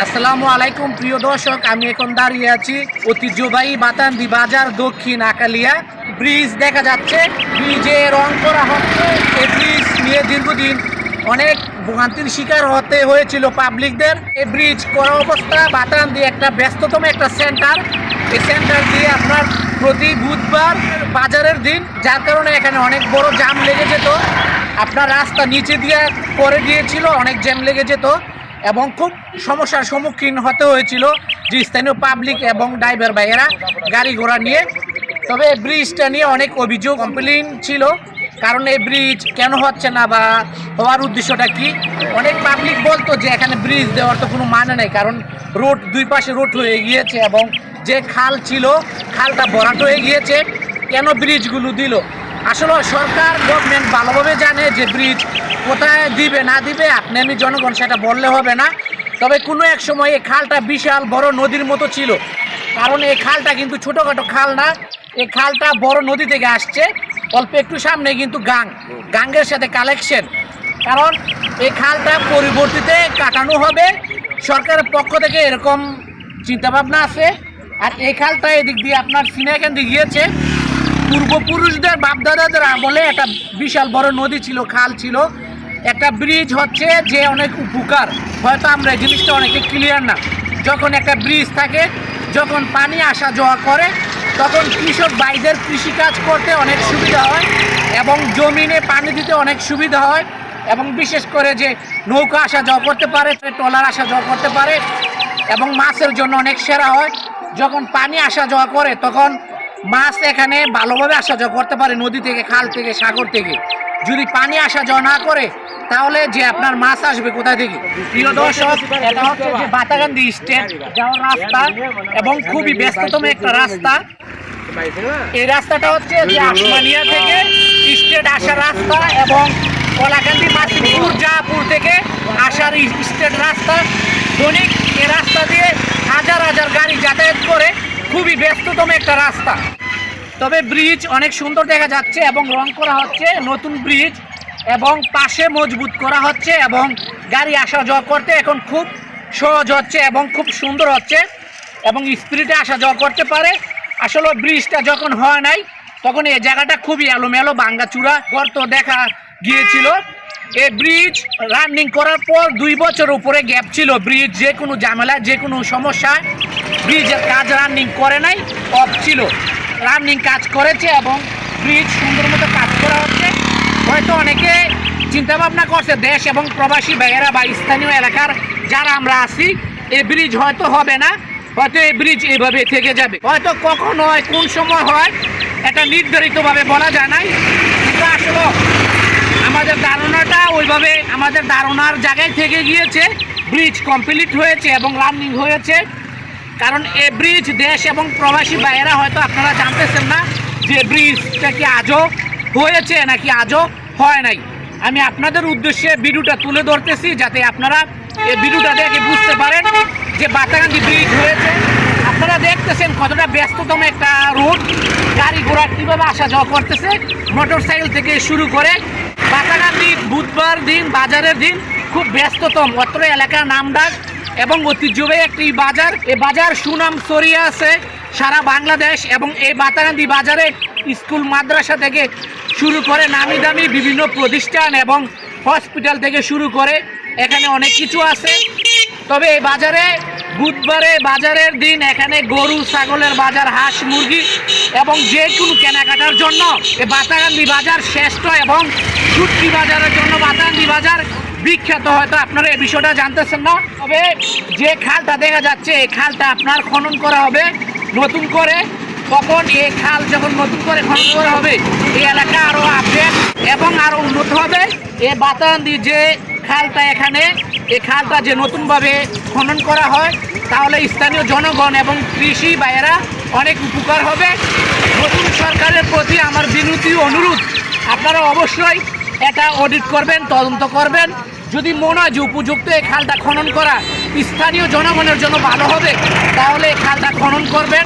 আসসালামু আলাইকুম প্রিয় দর্শক, আমি এখন দাঁড়িয়ে আছি ঐতিহ্যবাহী বাতানদি বাজার দক্ষিণ আকালিয়া ব্রিজ দেখা যাচ্ছে। ব্রিজে রং করা হচ্ছে। এই ব্রিজ নিয়ে দীর্ঘদিন অনেক ভোগান্তির শিকার হতে হয়েছিল পাবলিকদের। এই ব্রিজ করা অবস্থা বাতানদি একটা ব্যস্ততম একটা সেন্টার। এই সেন্টার দিয়ে আপনার প্রতি বুধবার বাজারের দিন, যার কারণে এখানে অনেক বড় জ্যাম লেগে যেত। আপনার রাস্তা নিচে দিয়ে করে দিয়েছিল, অনেক জ্যাম লেগে যেত এবং খুব সমস্যার সম্মুখীন হতে হয়েছিল যে স্থানীয় পাবলিক এবং ড্রাইভার ভাইয়েরা গাড়ি ঘোড়া নিয়ে। তবে এই ব্রিজটা নিয়ে অনেক অভিযোগ কমপ্লেইন ছিল, কারণ এই ব্রিজ কেন হচ্ছে না বা হওয়ার উদ্দেশ্যটা কি। অনেক পাবলিক বলতো যে এখানে ব্রিজ দেওয়ার তো কোনো মানে নেই, কারণ রোড দুই পাশে রোড হয়ে গিয়েছে এবং যে খাল ছিল খালটা ভরাট হয়ে গিয়েছে, কেন ব্রিজগুলো দিল। আসলে সরকার গভর্নমেন্ট ভালোভাবে জানে যে ব্রিজ কোথায় দিবে না দিবে, আপনি আমি জনগণ সেটা বললে হবে না। তবে কোনো এক সময় এই খালটা বিশাল বড় নদীর মতো ছিল, কারণ এই খালটা কিন্তু ছোটোখাটো খাল না, এই খালটা বড় নদী থেকে আসছে। অল্প একটু সামনে কিন্তু গাঙ্গের সাথে কালেকশন, কারণ এই খালটা পরিবর্তিতে কাটানো হবে, সরকারের পক্ষ থেকে এরকম চিন্তাভাবনা আছে। আর এই খালটা এদিক দিয়ে আপনার সিনাইকান্দি গিয়েছে। পূর্বপুরুষদের বাপদাদাদের আমলে একটা বিশাল বড় নদী ছিল, খাল ছিল। একটা ব্রিজ হচ্ছে যে অনেক উপকার, হয়তো আমরা এই জিনিসটা অনেকে ক্লিয়ার না। যখন একটা ব্রিজ থাকে, যখন পানি আসা যাওয়া করে, তখন কৃষক ভাইদের কৃষিকাজ করতে অনেক সুবিধা হয় এবং জমিনে পানি দিতে অনেক সুবিধা হয়, এবং বিশেষ করে যে নৌকা আসা যাওয়া করতে পারে, ট্রলার আসা যাওয়া করতে পারে এবং মাছের জন্য অনেক সেরা হয়। যখন পানি আসা যাওয়া করে তখন মাছ এখানে ভালোভাবে আসা যাওয়া করতে পারে, নদী থেকে, খাল থেকে, সাগর থেকে। যদি পানি আসা যাওয়া না করে তাহলে যে আপনার মাছ আসবে কোথা থেকে। প্রিয় দর্শক, এটা হচ্ছে যে বাতাকান্দি স্টেট যাওয়ার রাস্তা এবং খুবই ব্যস্ততম একটা রাস্তা। এই রাস্তাটা হচ্ছে যে আসমানিয়া থেকে স্টেট আসার রাস্তা এবং কলাকান্দি মাসিমপুর জাহাপুর থেকে আসার স্টেট রাস্তা। দৈনিক এই রাস্তা দিয়ে হাজার হাজার গাড়ি যাতায়াত করে, খুবই ব্যস্ততম একটা রাস্তা। তবে ব্রিজ অনেক সুন্দর দেখা যাচ্ছে এবং রং করা হচ্ছে, নতুন ব্রিজ, এবং পাশে মজবুত করা হচ্ছে এবং গাড়ি আসা যাওয়া করতে এখন খুব সহজ হচ্ছে এবং খুব সুন্দর হচ্ছে এবং স্পিডে আসা যাওয়া করতে পারে। আসলে ব্রিজটা যখন হয় নাই তখন এই জায়গাটা খুবই এলোমেলো, ভাঙ্গাচুরা গর্ত দেখা গিয়েছিল। এই ব্রিজ রানিং করার পর 2 বছর উপরে গ্যাপ ছিল। ব্রিজ যে কোনো ঝামেলা, যে কোনো সমস্যা, ব্রিজের কাজ রানিং করে নাই, অফ ছিল। রানিং কাজ করেছে এবং ব্রিজ সুন্দর মতো কাজ করা হচ্ছে। হয়তো অনেকে চিন্তাভাবনা করছে, দেশ এবং প্রবাসী ভাইয়েরা বা স্থানীয় এলাকার যারা আমরা আছি, এই ব্রিজ হয়তো হবে না, হয়তো এই ব্রিজ এইভাবে থেকে যাবে। হয়তো কখন হয়, কোন সময় হয়, এটা নির্ধারিতভাবে বলা যায় নাই। কিন্তু আসলে আমাদের ধারণাটা ওইভাবে আমাদের ধারণার জায়গায় থেকে গিয়েছে। ব্রিজ কমপ্লিট হয়েছে এবং রানিং হয়েছে, কারণ এই ব্রিজ দেশ এবং প্রবাসী ভাইয়েরা হয়তো আপনারা জানতেছেন না যে ব্রিজটা কি আজও হয়েছে নাকি আজও হয় নাই। আমি আপনাদের উদ্দেশ্যে ভিডিওটা তুলে ধরতেছি যাতে আপনারা এই ভিডিওটা দেখে বুঝতে পারেন যে বাতাকান্দি ব্রিজ হয়েছে। আপনারা দেখতেছেন কতটা ব্যস্ততম একটা রোড, গাড়ি ঘোড়া কীভাবে আসা যাওয়া করতেছে, মোটর সাইকেল থেকে শুরু করে। বাতাকান্দি বুধবার দিন, বাজারের দিন খুব ব্যস্ততম। অত্র এলাকার নামডাক এবং ঐতিহ্যবাহী একটি বাজার। এই বাজার সুনাম ছড়িয়ে আছে সারা বাংলাদেশ এবং এই বাতাকান্দি বাজারে স্কুল মাদ্রাসা থেকে শুরু করে নামি দামি বিভিন্ন প্রতিষ্ঠান এবং হসপিটাল থেকে শুরু করে এখানে অনেক কিছু আছে। তবে এই বাজারে বুধবারে বাজারের দিন এখানে গরু ছাগলের বাজার, হাঁস মুরগি এবং যে কোনো কেনাকাটার জন্য এই বাতাকান্দি বাজার শ্রেষ্ঠ এবং শুটকি বাজারের জন্য বাতাকান্দি বাজার বিখ্যাত। হয়তো আপনারা এই বিষয়টা জানতেছেন না। তবে যে খালটা দেখা যাচ্ছে, এই খালটা আপনার খনন করা হবে নতুন করে। তখন এই খাল যখন নতুন করে খনন করা হবে, এই এলাকা আরও আপডেট এবং আরও উন্নত হবে। এই বাতাকান্দি যে খালটা এখানে, এই খালটা যে নতুনভাবে খনন করা হয়, তাহলে স্থানীয় জনগণ এবং কৃষি ভাইয়েরা অনেক উপকার হবে। নতুন সরকারের প্রতি আমার বিনতি অনুরোধ, আপনারা অবশ্যই এটা অডিট করবেন, তদন্ত করবেন। যদি মনে হয় যে উপযুক্ত এই খালটা খনন করা স্থানীয় জনগণের জন্য ভালো হবে, তাহলে এই খালটা খনন করবেন,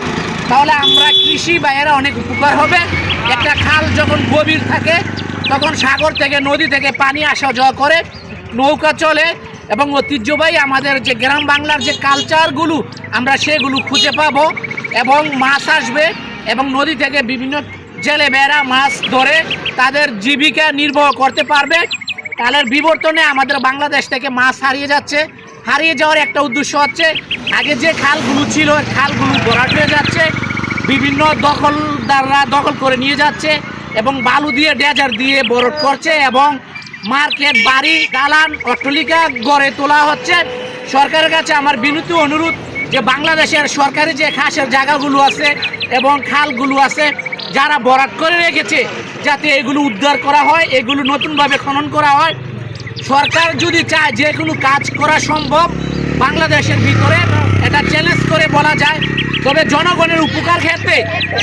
তাহলে আমরা কৃষি ভাইয়েরা অনেক উপকার হবে। একটা খাল যখন গভীর থাকে তখন সাগর থেকে, নদী থেকে পানি আসা যাওয়া করে, নৌকা চলে এবং ঐতিহ্যবাহী আমাদের যে গ্রাম বাংলার যে কালচারগুলো আমরা সেগুলো খুঁজে পাবো এবং মাছ আসবে এবং নদী থেকে বিভিন্ন জেলে বেড়া মাছ ধরে তাদের জীবিকা নির্বাহ করতে পারবে। কালের বিবর্তনে আমাদের বাংলাদেশ থেকে মাছ হারিয়ে যাচ্ছে। হারিয়ে যাওয়ার একটা উদ্দেশ্য হচ্ছে আগে যে খালগুলো ছিল খালগুলো ভরাট হয়ে যাচ্ছে, বিভিন্ন দখলদাররা দখল করে নিয়ে যাচ্ছে এবং বালু দিয়ে ডেজার দিয়ে ভরাট করছে এবং মার্কেট বাড়ি দালান অট্টালিকা গড়ে তোলা হচ্ছে। সরকারের কাছে আমার বিনীত অনুরোধ যে বাংলাদেশের সরকারি যে খাসের জায়গাগুলো আছে এবং খালগুলো আছে যারা ভরাট করে রেখেছে যাতে এগুলো উদ্ধার করা হয়, এগুলো নতুনভাবে খনন করা হয়। সরকার যদি চায় যে কোনো কাজ করা সম্ভব বাংলাদেশের ভিতরে, এটা চ্যালেঞ্জ করে বলা যায়। তবে জনগণের উপকার ক্ষেত্রে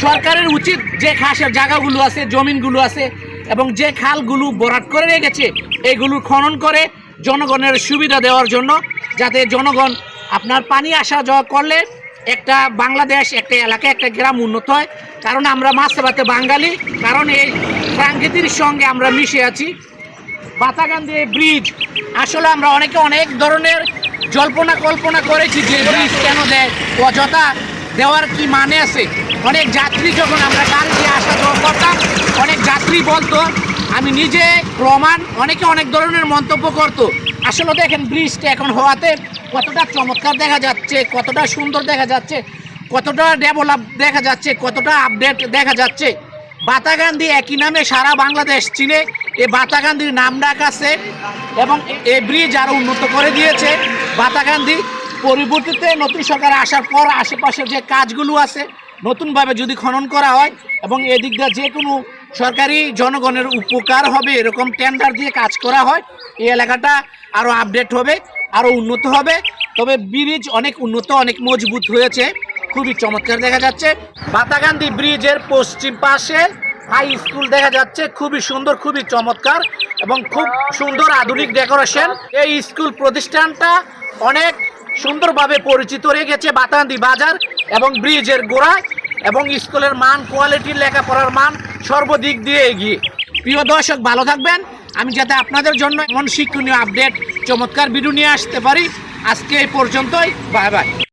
সরকারের উচিত যে খাসের জায়গাগুলো আছে জমিনগুলো আছে এবং যে খালগুলো ভরাট করে রেখেছে এগুলো খনন করে জনগণের সুবিধা দেওয়ার জন্য, যাতে জনগণ আপনার পানি আসা যাওয়া করলে একটা বাংলাদেশ একটা এলাকা একটা গ্রাম উন্নত হয়। কারণ আমরা মাছে ভাতে বাঙালি, কারণ এই প্রাকৃতির সঙ্গে আমরা মিশে আছি। বাতাকান্দি ব্রিজ আসলে আমরা অনেকে অনেক ধরনের জল্পনা কল্পনা করেছি যে ব্রিজ কেন দেয়, অযথা দেওয়ার কি মানে আছে। অনেক যাত্রী যখন আমরা গাড়ি দিয়ে আসা যাওয়া করতাম অনেক যাত্রী বলতো, আমি নিজে প্রমাণ, অনেকে অনেক ধরনের মন্তব্য করতো। আসলে দেখেন ব্রিজটা এখন হওয়াতে কতটা চমৎকার দেখা যাচ্ছে, কতটা সুন্দর দেখা যাচ্ছে, কতটা ডেভেলপ দেখা যাচ্ছে, কতটা আপডেট দেখা যাচ্ছে। বাতাকান্দি একই নামে সারা বাংলাদেশ চিনে, এই বাতাকান্দির নাম ডাক আছে এবং এই ব্রিজ আরও উন্নত করে দিয়েছে বাতাকান্দি। পরবর্তীতে নতুন সরকার আসার পর আশেপাশে যে কাজগুলো আছে নতুনভাবে যদি খনন করা হয় এবং এদিক দিয়ে যে কোনো সরকারি জনগণের উপকার হবে এরকম টেন্ডার দিয়ে কাজ করা হয়, এই এলাকাটা আরও আপডেট হবে, আরও উন্নত হবে। তবে ব্রিজ অনেক উন্নত, অনেক মজবুত হয়েছে, খুবই চমৎকার দেখা যাচ্ছে। বাতাকান্দি ব্রিজের পশ্চিম পাশে হাই স্কুল দেখা যাচ্ছে, খুবই সুন্দর, খুবই চমৎকার এবং খুব সুন্দর আধুনিক ডেকোরেশন। এই স্কুল প্রতিষ্ঠানটা অনেক সুন্দরভাবে পরিচিত রেখেছে বাতাকান্দি বাজার এবং ব্রিজের গোড়ায়, এবং স্কুলের মান, কোয়ালিটির লেখাপড়ার মান সর্বদিক দিয়ে এগিয়ে। প্রিয় দর্শক, ভালো থাকবেন। আমি যাতে আপনাদের জন্য এমন শিক্ষণীয় আপডেট চমৎকার ভিডিও নিয়ে আসতে পারি। আজকে এই পর্যন্তই, বাই বাই।